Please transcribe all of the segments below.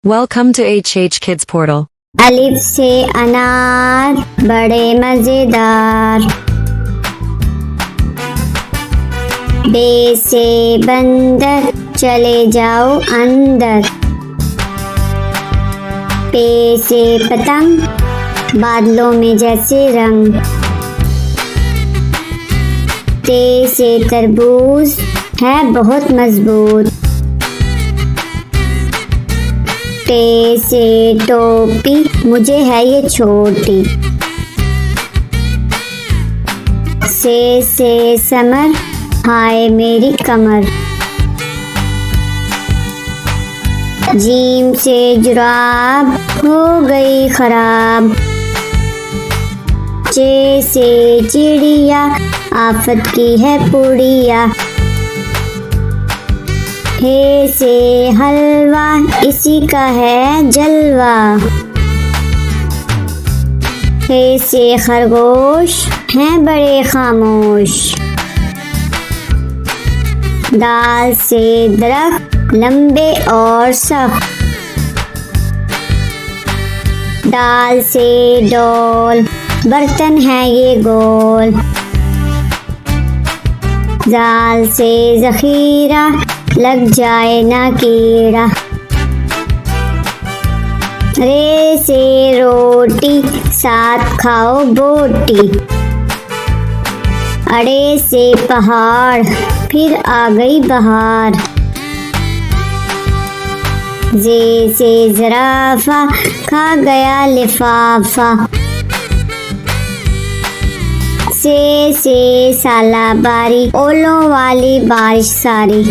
Welcome to HHKIDSPORTAL. अलिफ से अनार बड़े मजेदार, बे से बंदर चले जाओ अंदर, पे से पतंग बादलों में जैसे रंग, ते से तरबूज है बहुत मजबूत, टे से टोपी मुझे है ये छोटी, से समर हाय मेरी कमर, जीम से जुराब हो गई खराब, चे से चिड़िया आफत की है पुड़िया, हे से हलवा इसी का है जलवा, हे से खरगोश हैं बड़े खामोश, दाल से दरख्त लंबे और सख्त, दाल से डोल बर्तन है ये गोल, जाल से जखीरा लग जाए ना कीड़ा, रे से रोटी साथ खाओ बोटी, अड़े से पहाड़ फिर आ गई बहार, जे से जराफा खा गया लिफाफा, से साला बारी ओलों वाली बारिश सारी,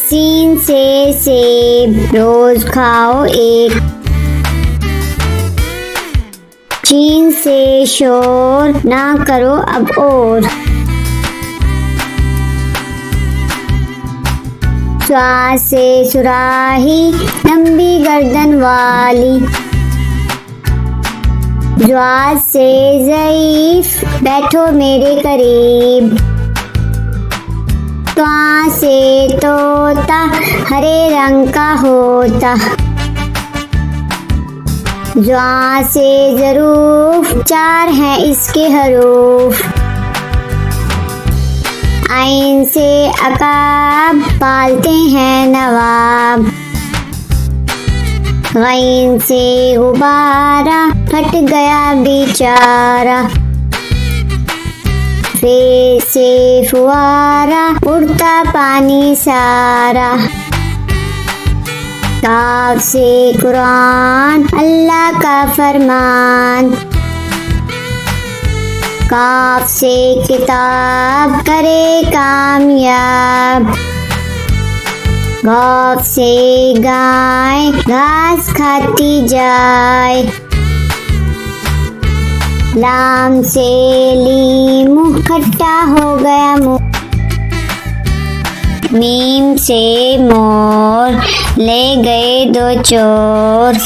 सीन से सेब रोज खाओ एक, शीन से शोर ना करो अब और, स्वा से सुराही लंबी गर्दन वाली, ज्वा से ज़ईफ बैठो मेरे करीब, त्वा से तोता हरे रंग का होता, ज्वा से ज़रूफ चार हैं इसके हरूफ, आइन से अकाब पालते हैं नवाब, गैन से गुब्बारा फट गया बेचारा, फे से फुआरा उड़ता पानी सारा, काफ से कुरान अल्लाह का फरमान, काफ से किताब करे कामयाब, गौफ से गाय घास खाती जाए, लाम से लीमू खट्टा हो गया मुँह, मीम से मोर ले गए दो चोर,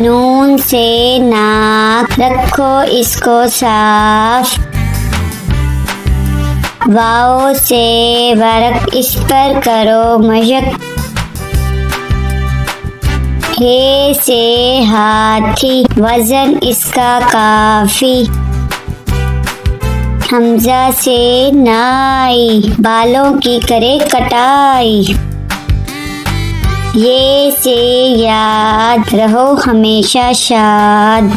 नून से नाक रखो इसको साफ, वाओ से वर्क इस पर करो मशक, हे से हाथी वजन इसका काफी, हमजा से नाई बालों की करे कटाई, ये से याद रहो हमेशा शाद।